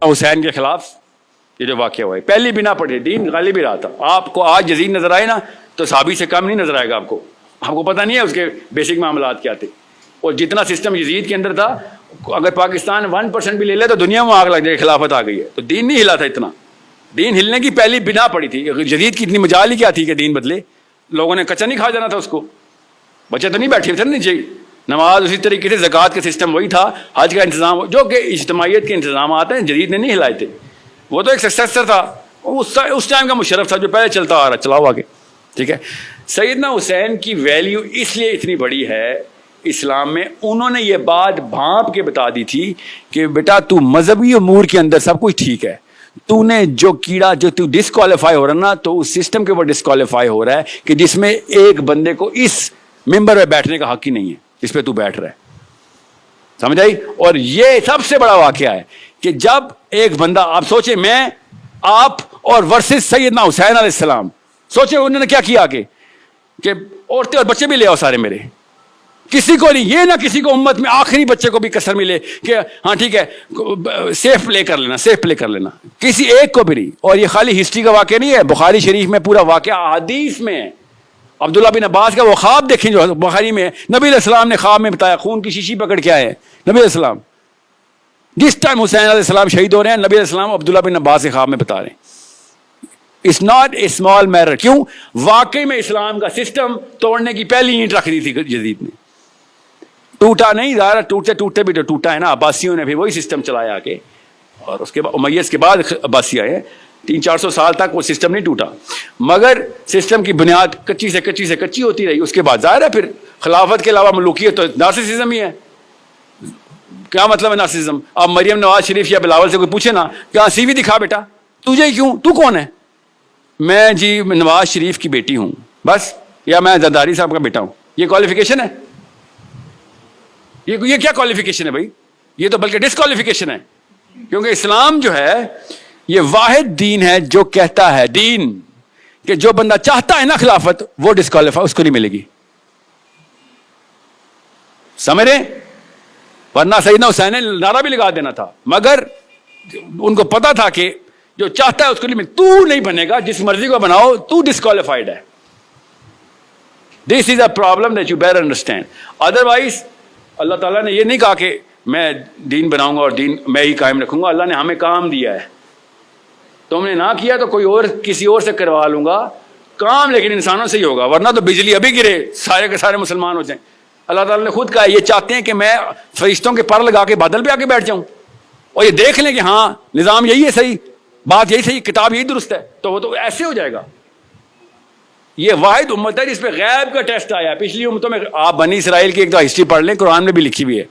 حسین کے خلاف یہ جو واقعہ ہوا ہے پہلی بنا پڑی، دین غالب ہی رہا تھا. آپ کو آج یزید نظر آئے نا تو صحابی سے کم نہیں نظر آئے گا. آپ کو پتہ نہیں ہے اس کے بیسک معاملات کیا تھے. اور جتنا سسٹم یزید کے اندر تھا، اگر پاکستان 1% بھی لے لے تو دنیا میں آگ لگ جائے. خلافت آ گئی ہے تو دین نہیں ہلا تھا اتنا. دین ہلنے کی پہلی بنا پڑی تھی. یزید کی اتنی مجال ہی کیا تھی کہ دین بدلے؟ لوگوں نے کچا نہیں کھا جانا تھا اس کو. بچے تو نہیں بیٹھے تھے نیچے. نماز اسی طریقے سے، زکوٰۃ کا سسٹم وہی تھا، حج کا انتظام جو کہ اجتماعیت کے انتظامات ہیں جدید نے نہیں ہلائے تھے. وہ تو ایک سکسیسر تھا اس ٹائم کا، مشرف تھا جو پہلے چلتا آ رہا، چلاؤ آگے. ٹھیک ہے. سیدنا حسین کی ویلیو اس لیے اتنی بڑی ہے اسلام میں، انہوں نے یہ بات بھانپ کے بتا دی تھی کہ بیٹا تو مذہبی امور کے اندر سب کچھ ٹھیک ہے، تو نے جو کیڑا جو تو ڈسکوالیفائی ہو رہا نا، تو اس سسٹم کے اوپر ڈسکوالیفائی ہو رہا ہے کہ جس میں ایک بندے کو اس ممبر پہ بیٹھنے کا حق ہی نہیں ہے جس پہ تو بیٹھ رہا ہے. سمجھ آئی؟ اور یہ سب سے بڑا واقعہ ہے کہ جب ایک بندہ، آپ سوچیں میں آپ اور ورسز سیدنا حسین علیہ السلام، سوچیں انہوں نے کیا کیا کہ عورتیں اور بچے بھی لے آؤ سارے میرے. کسی کو نہیں، یہ نہ کسی کو امت میں آخری بچے کو بھی کسر ملے کہ ہاں ٹھیک ہے سیف پلے کر لینا، کسی ایک کو بھی نہیں. اور یہ خالی ہسٹری کا واقعہ نہیں ہے، بخاری شریف میں پورا واقعہ حدیث میں ہے. عبداللہ بن عباس کا وہ خواب دیکھیں جو بخاری میں ہے. نبی علیہ السلام نے خواب میں بتایا، خون کی شیشی پکڑ کے آئے نبی علیہ السلام. جس ٹائم حسین علیہ السلام شہید ہو رہے ہیں، نبی علیہ السلام عبداللہ بن عباس کے خواب میں بتا رہے ہیں. It's not a small matter. کیوں؟ واقعی میں اسلام کا سسٹم توڑنے کی پہلی اینٹ رکھ دی تھی یزید نے. ٹوٹا نہیں، ظاہر ٹوٹتے بھی تو ٹوٹا ہے نا. عباسیوں نے بھی وہی سسٹم چلایا آگے، اور اس کے بعد امیہ کے بعد عباسی آئے. 300-400 سال تک وہ سسٹم نہیں ٹوٹا، مگر سسٹم کی بنیاد کچی سے کچی ہوتی رہی. اس کے بعد ظاہر ہے پھر خلافت کے علاوہ ملوکیت تو نارسسزم ہی ہے. کیا مطلب ہے نارسسزم؟ اب مریم نواز شریف یا بلاول سے کوئی پوچھے نا کیا سی وی دکھا بیٹا، تجھے کیوں، تو کون ہے؟ میں جی نواز شریف کی بیٹی ہوں بس، یا میں زرداری صاحب کا بیٹا ہوں. یہ کوالیفیکیشن ہے؟ یہ کیا کوالیفیکیشن ہے بھائی؟ یہ تو بلکہ ڈسکوالیفیکیشن ہے. کیونکہ اسلام جو ہے یہ واحد دین ہے جو کہتا ہے دین کہ جو بندہ چاہتا ہے نا خلافت، وہ ڈسکوالیفائی اس کو نہیں ملے گی. سمجھ رہے؟ ورنہ سیدنا حسین نے نعرہ بھی لگا دینا تھا، مگر ان کو پتا تھا کہ جو چاہتا ہے اس کو نہیں ملے. تو نہیں بنے گا، جس مرضی کو بناؤ، تو ڈسکوالیفائڈ ہے. This is a problem that you better understand. Otherwise اللہ تعالیٰ نے یہ نہیں کہا کہ میں دین بناؤں گا اور دین میں ہی قائم رکھوں گا. اللہ نے ہمیں کام دیا ہے، تم نے نہ کیا تو کوئی اور کسی اور سے کروا لوں گا کام، لیکن انسانوں سے ہی ہوگا. ورنہ تو بجلی ابھی گرے سارے کے سارے مسلمان ہو جائیں. اللہ تعالیٰ نے خود کہا یہ چاہتے ہیں کہ میں فرشتوں کے پر لگا کے بادل پہ آ کے بیٹھ جاؤں اور یہ دیکھ لیں کہ ہاں نظام یہی ہے صحیح، بات یہی صحیح، کتاب یہی درست ہے، تو وہ تو ایسے ہو جائے گا. یہ واحد امت ہے جس پہ غیب کا ٹیسٹ آیا. پچھلی امتوں میں آپ بنی اسرائیل کی ایک تو ہسٹری پڑھ لیں، قرآن میں بھی لکھی ہوئی ہے،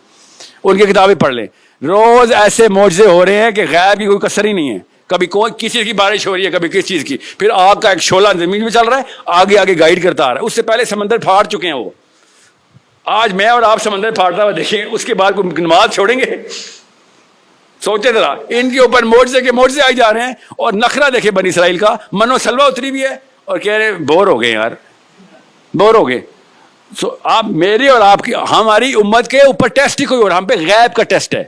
ان کی کتابیں پڑھ لیں. روز ایسے معجزے ہو رہے ہیں کہ غیب کی کوئی کسر ہی نہیں ہے. کبھی کوئی کسی کی بارش ہو رہی ہے، کبھی کس چیز کی، پھر آگ کا ایک شعلہ زمین میں چل رہا ہے، آگے آگے گائیڈ کرتا آ رہا ہے. اس سے پہلے سمندر پھاڑ چکے ہیں وہ. آج میں اور آپ سمندر پھاڑتا ہوا دیکھیں، اس کے بعد کوئی نماز چھوڑیں گے؟ سوچے ذرا، ان کے اوپر معجزے کے معجزے آئی جا رہے ہیں. اور نخرہ دیکھے بنی اسرائیل کا، منو سلوہ اتری بھی ہے اور کہہ رہے بور ہو گئے یار، بور ہو گئے. آپ میری اور آپ کی ہماری امت کے اوپر ٹیسٹ ہی کوئی اور، ہم پہ غیب کا ٹیسٹ ہے.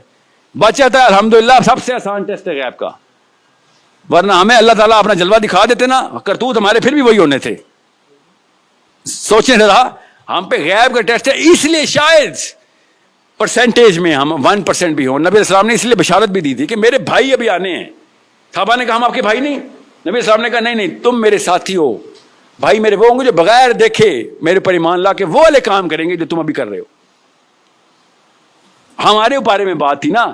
بچتا ہے الحمدللہ، سب سے آسان ٹیسٹ ہے غیب کا. ورنہ ہمیں اللہ تعالیٰ اپنا جلوہ دکھا دیتے نا، کرتوت ہمارے پھر بھی وہی ہونے تھے. سوچیں ذرا، ہم پہ غیب کا ٹیسٹ ہے. اس لیے شاید پرسنٹیج میں ہم 1% بھی ہوں. نبی علیہ السلام نے اس لیے بشارت بھی دی تھی کہ میرے بھائی ابھی آنے ہیں. صحابہ نے کہا ہم آپ کے بھائی نہیں؟ نبی علیہ السلام نے کہا نہیں تم میرے ساتھی ہو. بھائی میرے وہ ہوں گے جو بغیر دیکھے میرے پر ایمان لا کے وہ والے کام کریں گے جو تم ابھی کر رہے ہو. ہمارے بارے میں بات تھی نا،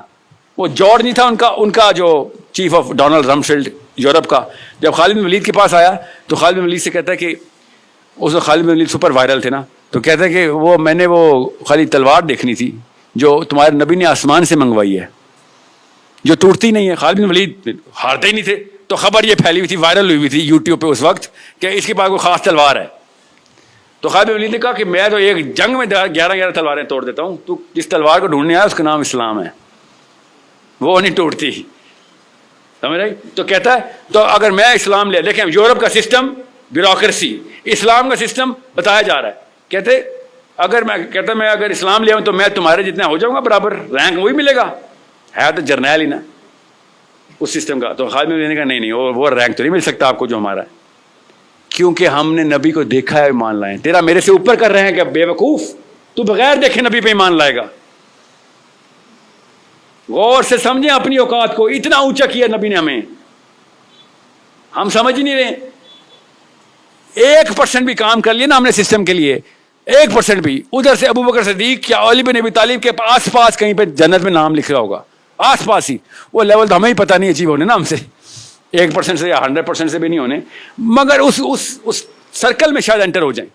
وہ جارج نہیں تھا ان کا جو chief of Donald Rumsfeld Europe کا، جب خالد بن ولید کے پاس آیا تو خالد بن ولید سے کہتا ہے کہ اس وقت خالد بن ولید سپر وائرل تھے نا، تو کہتا ہے کہ وہ میں نے وہ خالی تلوار دیکھنی تھی جو تمہارے نبی نے آسمان سے منگوائی ہے، جو ٹوٹتی نہیں ہے. خالد بن ولید ہارتے ہی نہیں تھے، تو خبر یہ پھیلی ہوئی تھی، وائرل ہوئی تھی یوٹیوب پہ اس وقت کہ اس کے پاس کوئی خاص تلوار ہے. تو خالد بن ولید نے کہا کہ میں تو ایک جنگ میں 11 تلواریں توڑ دیتا ہوں، تو جس تلوار کو ڈھونڈنے آیا اس کا نام اسلام ہے، وہ نہیں ٹوٹتی. سمجھ رہے؟ تو کہتا ہے تو اگر میں اسلام لے، دیکھیں یورپ کا سسٹم بیوروکریسی، اسلام کا سسٹم بتایا جا رہا ہے. کہتے میں اگر اسلام لے آؤں تو میں تمہارے جتنا ہو جاؤں گا برابر، رینک وہی ملے گا. ہے تو جرنیل ہی نا. اس سسٹم کا. تو خالد لینے کا نہیں وہ رینک تو نہیں مل سکتا آپ کو جو ہمارا ہے, کیونکہ ہم نے نبی کو دیکھا ہے ایمان لائے. تیرا میرے سے اوپر کر رہے ہیں کہ بے وقوف, تو بغیر دیکھے نبی پہ ایمان لائے گا. غور سے سمجھیں اپنی اوقات کو, اتنا اونچا کیا نبی نے ہمیں, ہم سمجھ ہی نہیں رہے. 1% بھی کام کر لیا نا ہم نے سسٹم کے لیے, 1% بھی, ادھر سے ابو بکر صدیق یا علی بن ابی طالب کے آس پاس کہیں پہ جنت میں نام لکھ رہا ہوگا, آس پاس ہی. وہ لیول تو ہمیں ہی پتہ نہیں اچیو ہونے نا ہم سے, 1% سے یا 100% سے بھی نہیں ہونے, مگر اس سرکل میں شاید انٹر ہو جائیں.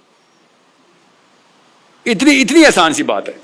اتنی آسان سی بات ہے.